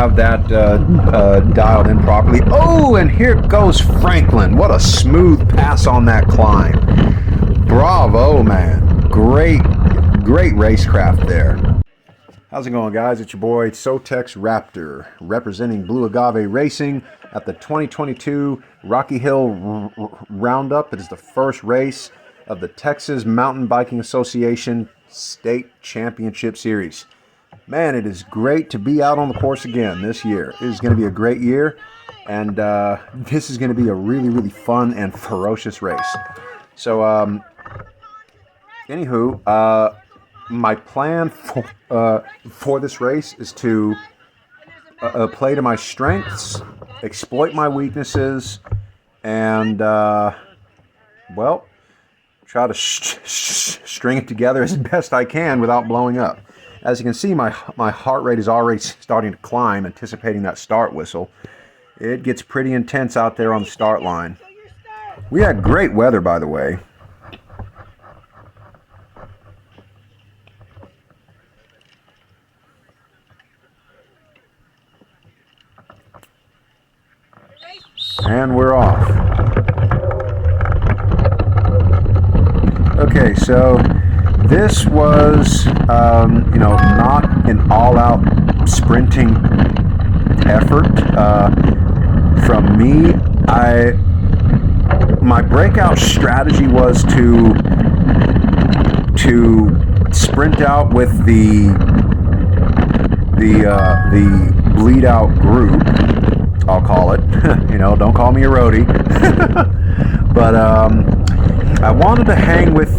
have that dialed in properly. Oh, and here goes Franklin. What a smooth pass on that climb. Bravo, man. Great racecraft there. How's it going, guys? It's your boy Sotexraptor, representing Blue Agave Racing at the 2022 Rocky Hill Roundup. It is the first race of the Texas Mountain Biking Association State Championship Series. Man, it is great to be out on the course again this year. It is going to be a great year, and this is going to be a really fun and ferocious race. So, anywho, my plan for this race is to play to my strengths, exploit my weaknesses, and well, try to string it together as best I can without blowing up. As you can see, my heart rate is already starting to climb, anticipating that start whistle. It gets pretty intense out there on the start line. We had great weather, by the way. And we're off. Okay, so this was, not an all-out sprinting effort from me. My breakout strategy was to sprint out with the bleed out group, I'll call it. Don't call me a roadie. But I wanted to hang with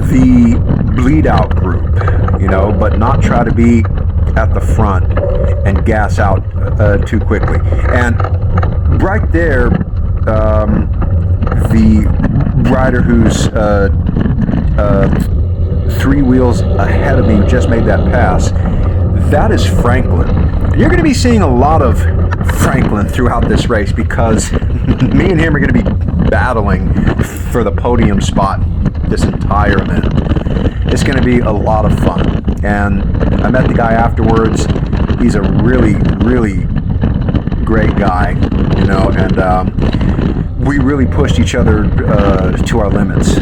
the bleed out group, but not try to be at the front and gas out too quickly. And right there, the rider who's 3 wheels ahead of me, who just made that pass, that is Franklin. You're going to be seeing a lot of Franklin throughout this race because me and him are going to be battling for the podium spot this entire event. It's going to be a lot of fun. And I met the guy afterwards. He's a really great guy, and we really pushed each other to our limits.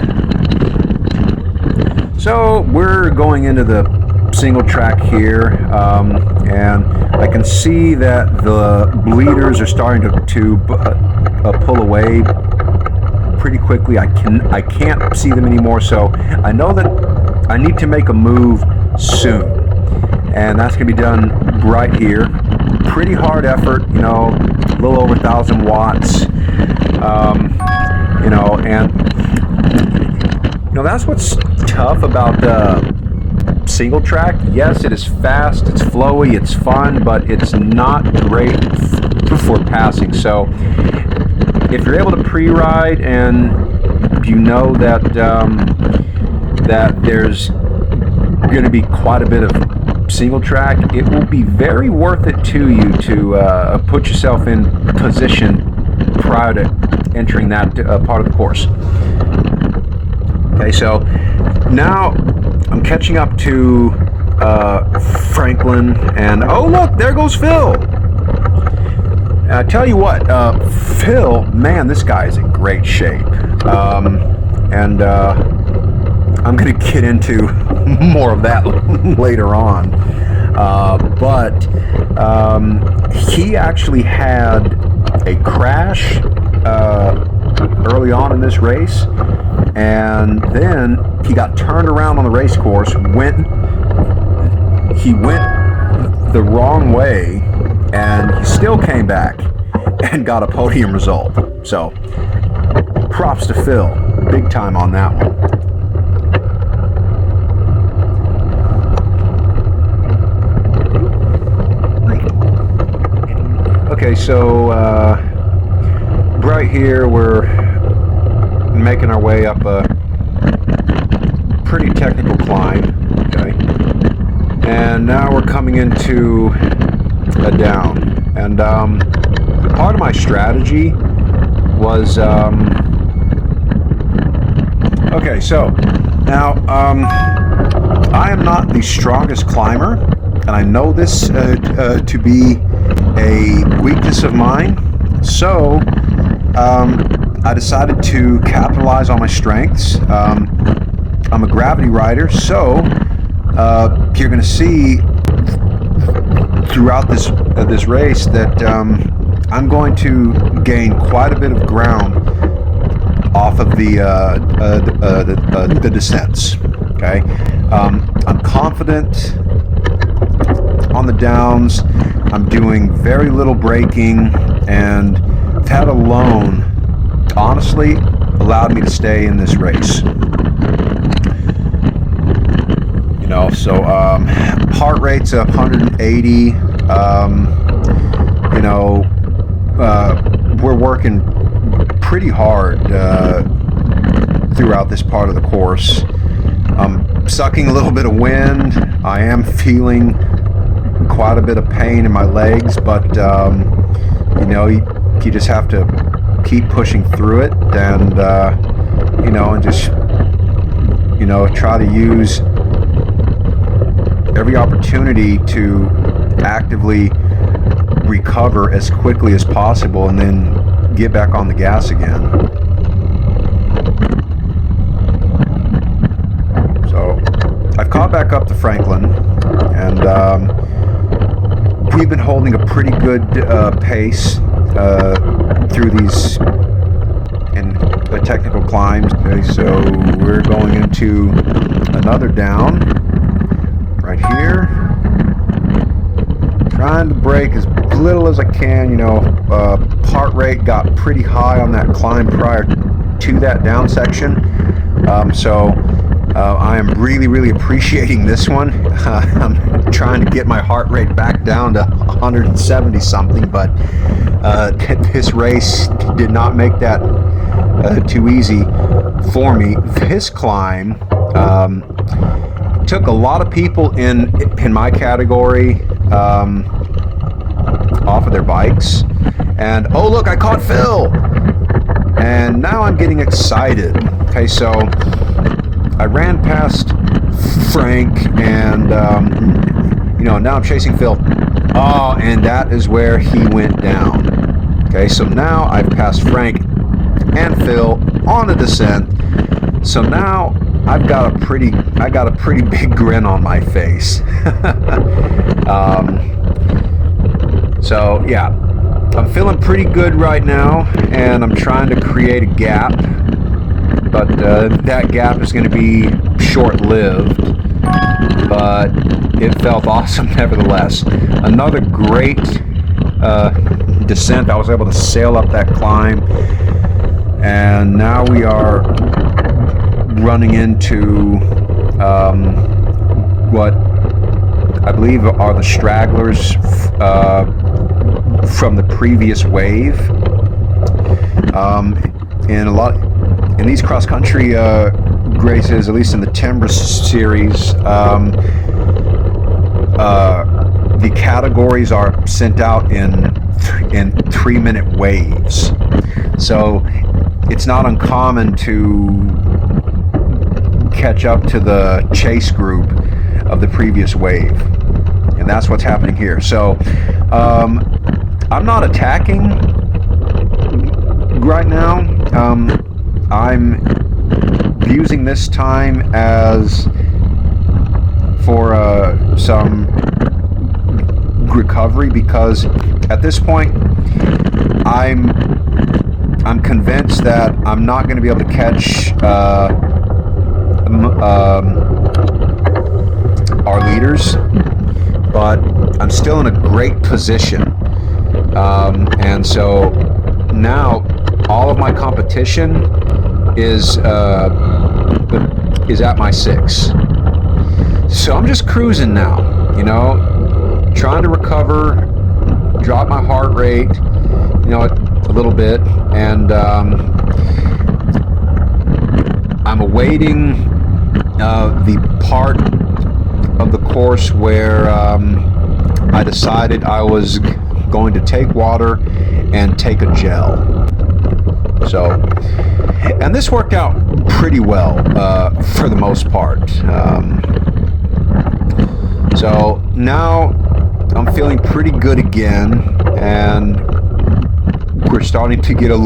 So we're going into the single track here, and I can see that the bleeders are starting to pull away pretty quickly. I can't see them anymore, so I know that I need to make a move soon, and that's going to be done right here. Pretty hard effort, a little over 1,000 watts, and that's what's tough about single track. Yes, it is fast, it's flowy, it's fun, but it's not great for passing. So if you're able to pre-ride and that there's going to be quite a bit of single track, it will be very worth it to you to put yourself in position prior to entering that part of the course. Okay, so now I'm catching up to Franklin, and oh look, there goes Phil. I tell you what, Phil, man, this guy is in great shape, and I'm going to get into more of that later on, but he actually had a crash early on in this race, and then he got turned around on the race course. He went the wrong way, and he still came back and got a podium result. So props to Phil, big time on that one. Okay, so right here we're making our way up a pretty technical climb, okay, and now we're coming into a down, and part of my strategy was okay, so now I am not the strongest climber, and I know this to be a weakness of mine. So I decided to capitalize on my strengths. I'm a gravity rider, so you're going to see throughout this race that I'm going to gain quite a bit of ground off of the descents. Okay, I'm confident on the downs. I'm doing very little braking, and that alone honestly allowed me to stay in this race. You know, so heart rate's 180. You know, we're working pretty hard throughout this part of the course. I'm sucking a little bit of wind. I am feeling quite a bit of pain in my legs, but you know, you just have to keep pushing through it, and you know, and just, you know, try to use every opportunity to actively recover as quickly as possible, and then get back on the gas again. So I've caught back up to Franklin, and we've been holding a pretty good pace through these technical climbs. Okay, so we're going into another down right here. Trying to brake as little as I can. You know, heart rate got pretty high on that climb prior to that down section. So I am really appreciating this one. I'm trying to get my heart rate back down to 170 something, but this race did not make that too easy for me. This climb took a lot of people in my category off of their bikes, and oh look, I caught Phil, and now I'm getting excited. Okay, so I ran past Frank, and you know, now I'm chasing Phil. Oh, and that is where he went down. Okay, so now I've passed Frank and Phil on a descent. So now I got a pretty big grin on my face. So yeah, I'm feeling pretty good right now, and I'm trying to create a gap, but that gap is going to be short-lived, but it felt awesome nevertheless. Another great descent. I was able to sail up that climb, and now we are running into what I believe are the stragglers from the previous wave. In these cross-country races, at least in the TMBRA series, the categories are sent out in 3-minute waves. So it's not uncommon to catch up to the chase group of the previous wave, and that's what's happening here. So I'm not attacking right now. I'm using this time as for some recovery, because at this point I'm convinced that I'm not going to be able to catch our leaders, but I'm still in a great position, and so now all of my competition is at my 6. So I'm just cruising now, you know, trying to recover, drop my heart rate, you know, a little bit, and I'm awaiting the part of the course where I decided I was going to take water and take a gel. So, and this worked out pretty well for the most part. So now I'm feeling pretty good again, and we're starting to get a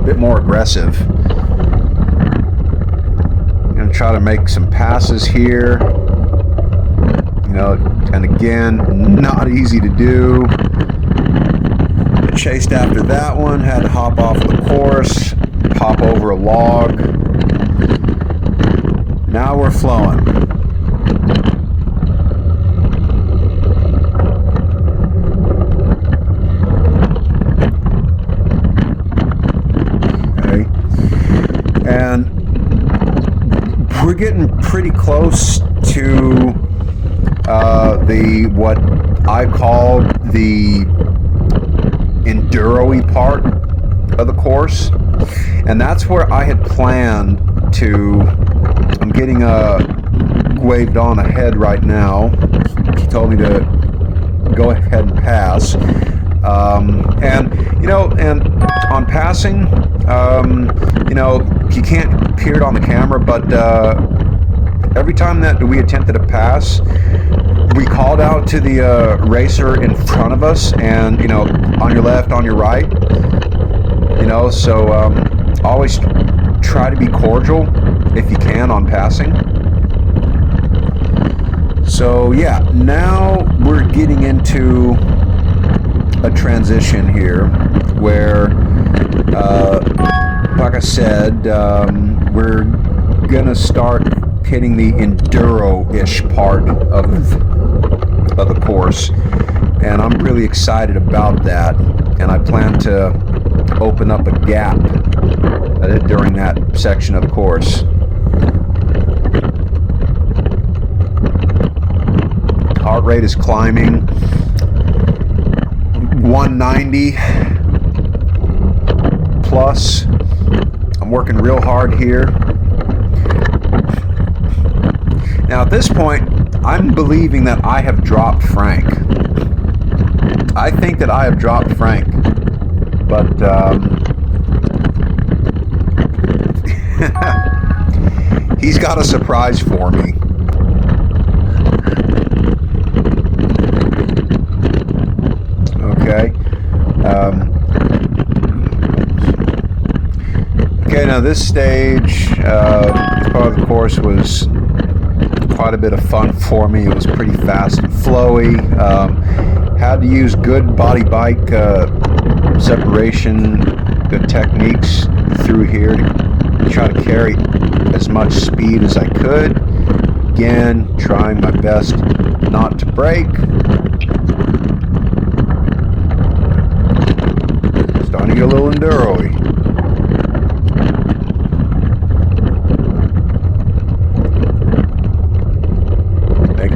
bit more aggressive. I'm gonna try to make some passes here, you know, and again, not easy to do. Chased after that one, had to hop off the course, hop over a log. Now we're flowing. Okay. And we're getting pretty close to what I call the enduro-y part of the course, and that's where I had planned to. I'm getting waved on ahead right now. He told me to go ahead and pass, and you know, and on passing, you know, you can't hear it on the camera, but every time that we attempted to pass, we called out to the racer in front of us, and you know, on your left, on your right, you know, so always try to be cordial if you can on passing. So yeah, now we're getting into a transition here where, like I said, we're gonna start hitting the enduro-ish part of the course, and I'm really excited about that, and I plan to open up a gap during that section of the course. Heart rate is climbing, 190 plus. I'm working real hard here. Now at this point, I'm believing that I have dropped Frank. I think that I have dropped Frank, but he's got a surprise for me. Okay. Okay, now this stage, part of the course was quite a bit of fun for me. It was pretty fast and flowy. Had to use good body bike separation, good techniques through here to try to carry as much speed as I could. Again, trying my best not to brake. Starting to get a little enduro-y.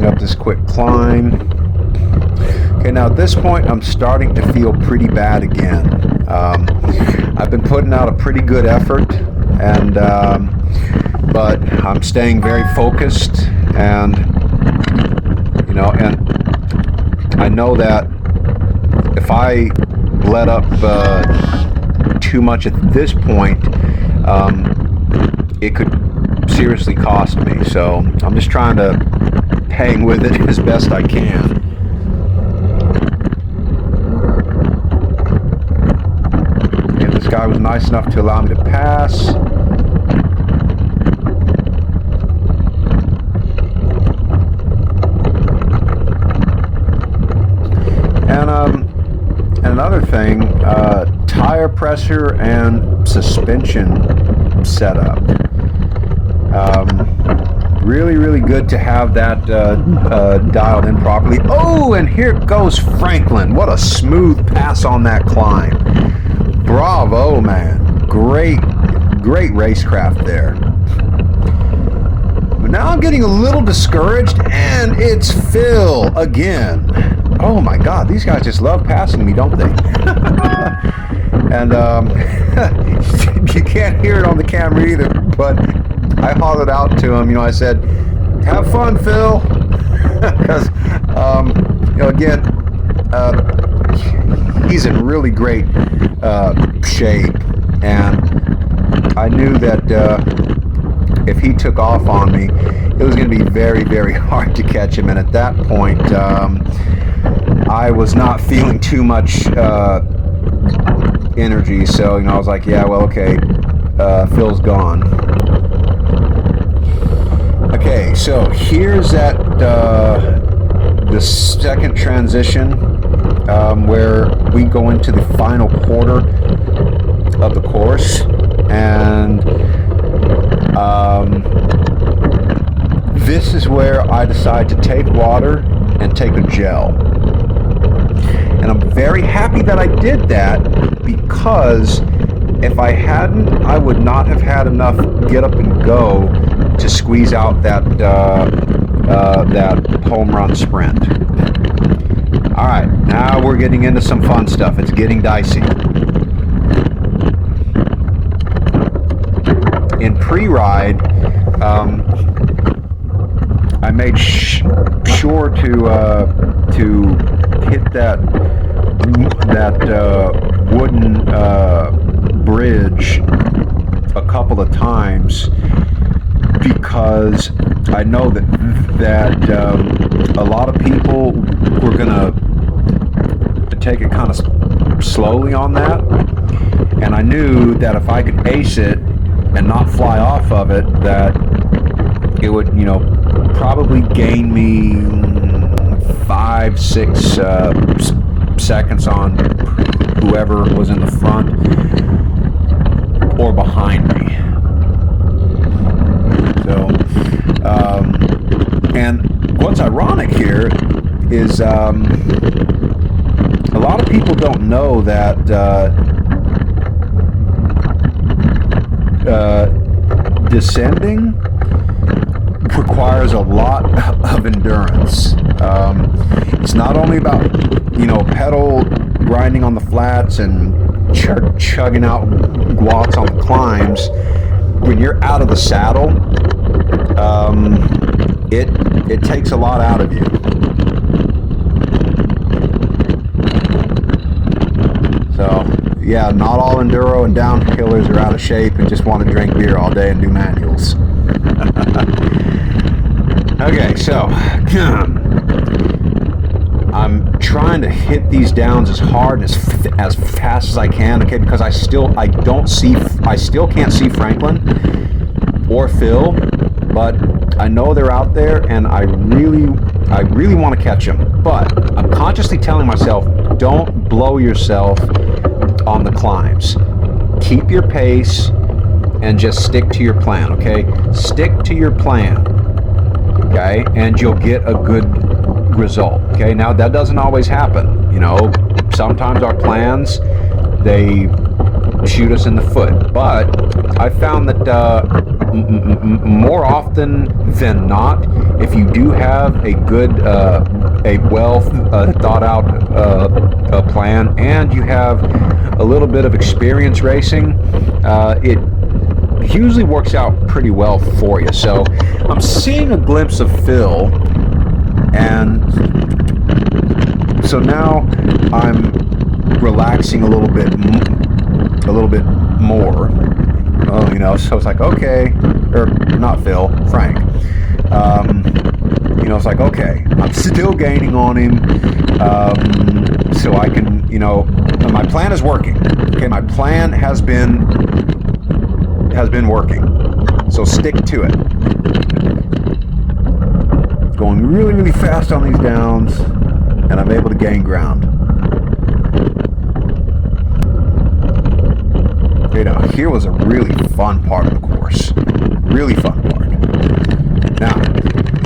Up this quick climb. Okay, now at this point I'm starting to feel pretty bad again. I've been putting out a pretty good effort, and but I'm staying very focused, and you know, and I know that if I let up too much at this point, it could seriously cost me. So I'm just trying to hang with it as best I can. And this guy was nice enough to allow me to pass. And another thing, tire pressure and suspension setup. Really good to have that dialed in properly. Oh, and here goes Franklin. What a smooth pass on that climb. Bravo, man. Great racecraft there. But now I'm getting a little discouraged, and it's Phil again. Oh my God, these guys just love passing me, don't they? And you can't hear it on the camera either, but I hollered out to him, you know, I said, have fun, Phil. Because, you know, again, he's in really great shape, and I knew that if he took off on me, it was going to be very, very hard to catch him. And at that point, I was not feeling too much energy. So, I was like, yeah, well, okay, Phil's gone. Okay, so here's at the second transition where we go into the final quarter of the course, and this is where I decide to take water and take a gel. And I'm very happy that I did that, because if I hadn't, I would not have had enough get up and go to squeeze out that home run sprint. All right, now we're getting into some fun stuff. It's getting dicey. In pre-ride, I made sure to hit that wooden bridge a couple of times, because I know that a lot of people were gonna take it kind of slowly on that, and I knew that if I could ace it and not fly off of it, that it would, probably gain me 5-6 seconds on whoever was in the front or behind me. So, and what's ironic here is a lot of people don't know that descending requires a lot of endurance. It's not only about, pedal grinding on the flats and chugging out watts on the climbs. When you're out of the saddle, it takes a lot out of you. So, yeah, not all enduro and downhillers are out of shape and just want to drink beer all day and do manuals. Okay, so I'm trying to hit these downs as hard and as fast as I can, okay, because I still can't see Franklin or Phil, but I know they're out there, and I really want to catch them. But I'm consciously telling myself, don't blow yourself on the climbs. Keep your pace and just stick to your plan, okay? Stick to your plan, okay? And you'll get a good result, okay? Now, that doesn't always happen, Sometimes our plans, they shoot us in the foot. But I found that more often than not, if you do have a good, a well thought out plan, and you have a little bit of experience racing, it usually works out pretty well for you. So I'm seeing a glimpse of Phil, and so now I'm relaxing a little bit more. So it's like, okay, or not Phil, Frank. It's like, okay, I'm still gaining on him, so I can, my plan is working. Okay, my plan has been working, so stick to it. Going really, really fast on these downs, and I'm able to gain ground. Here was a really fun part of the course. Really fun part. Now,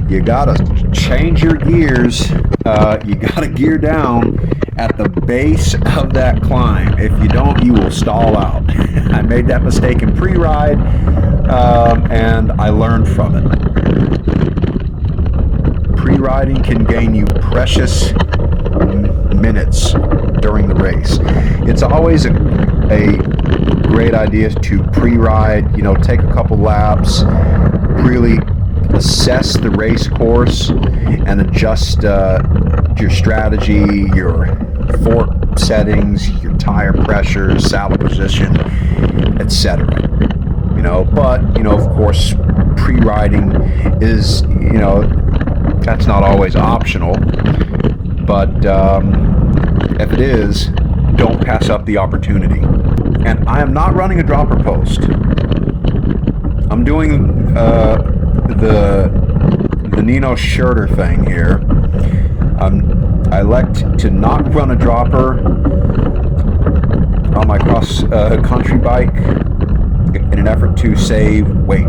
you gotta change your gears. You gotta gear down at the base of that climb. If you don't, you will stall out. I made that mistake in pre-ride, and I learned from it. Pre-riding can gain you precious minutes during the race. It's always a great idea to pre-ride, take a couple laps, really assess the race course and adjust your strategy, your fork settings, your tire pressure, saddle position, etc. you know, but, you know, of course, pre-riding is, you know, that's not always optional, but if it is, don't pass up the opportunity. And I am not running a dropper post. I'm doing the Nino Schurter thing here. I elect to not run a dropper on my cross country bike in an effort to save weight.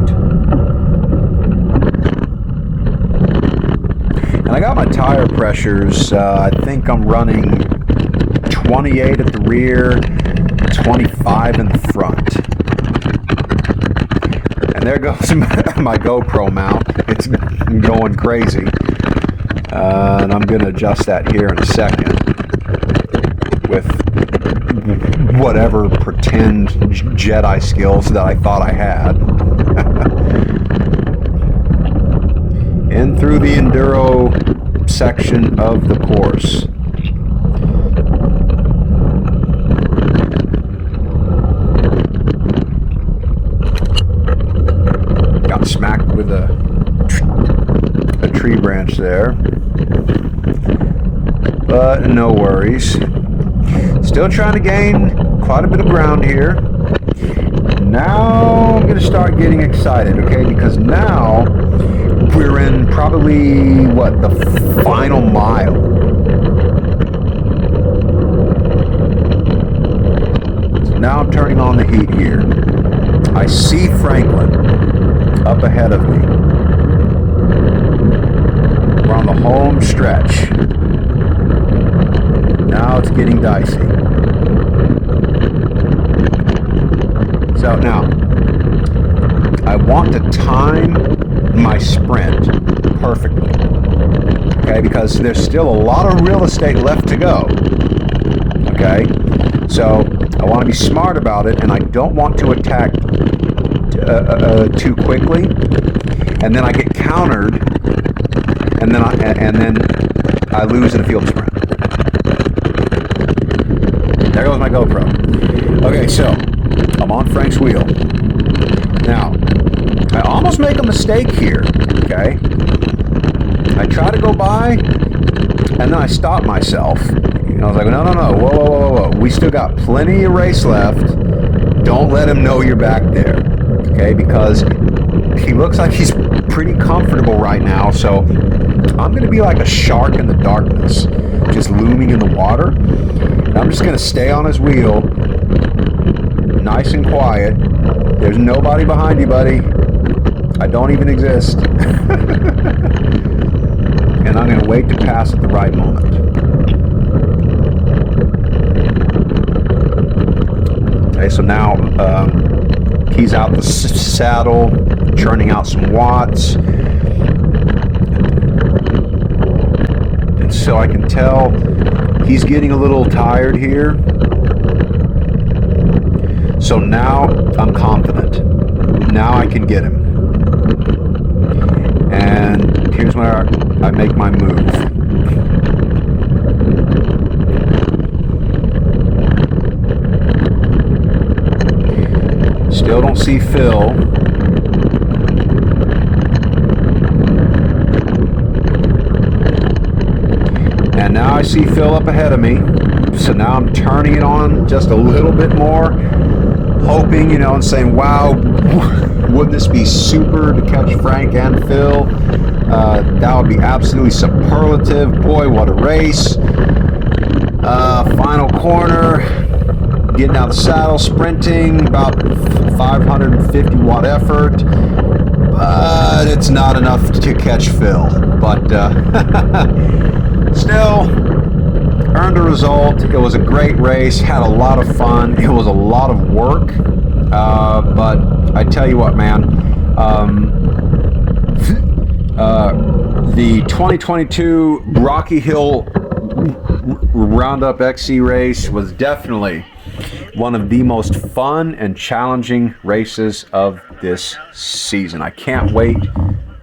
And I got my tire pressures. I think I'm running 28 at the rear, 25 in the front. And there goes my GoPro mount. It's going crazy. And I'm going to adjust that here in a second with whatever pretend Jedi skills that I thought I had. In through the enduro section of the course. Got smacked with a tree branch there. But no worries. Still trying to gain quite a bit of ground here. Now I'm going to start getting excited, okay? Because now we're in probably, what, the final mile. So now I'm turning on the heat here. I see Franklin up ahead of me. We're on the home stretch. Now it's getting dicey. So now, I want to time my sprint perfectly. Okay, because there's still a lot of real estate left to go. Okay, so I want to be smart about it, and I don't want to attack too quickly, and then I get countered, and then I lose in a field sprint. There goes my GoPro. Okay, so I'm on Frank's wheel. Now, I almost make a mistake here, okay? I try to go by, and then I stop myself. You know, I was like, no, whoa. We still got plenty of race left. Don't let him know you're back there, okay? Because he looks like he's pretty comfortable right now, so I'm going to be like a shark in the darkness, just looming in the water. And I'm just going to stay on his wheel, nice and quiet. There's nobody behind you, buddy. I don't even exist. And I'm going to wait to pass at the right moment. Okay, so now he's out the saddle, churning out some watts. And so I can tell he's getting a little tired here. So now I'm confident. Now I can get him. And here's where I make my move. Still don't see Phil. And now I see Phil up ahead of me. So now I'm turning it on just a little bit more, hoping, you know, and saying, wow, wouldn't this be super to catch Frank and Phil? That would be absolutely superlative. Boy, what a race. Final corner, getting out of the saddle, sprinting, about 550 watt effort. But it's not enough to catch Phil. But still, earned a result. It was a great race, had a lot of fun. It was a lot of work. But I tell you what, man, the 2022 Rocky Hill Roundup XC race was definitely one of the most fun and challenging races of this season. I can't wait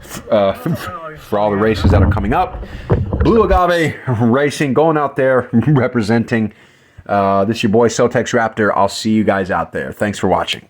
for all the races that are coming up. Blue Agave Racing going out there representing. This is your boy Sotexraptor. I'll see you guys out there. Thanks for watching.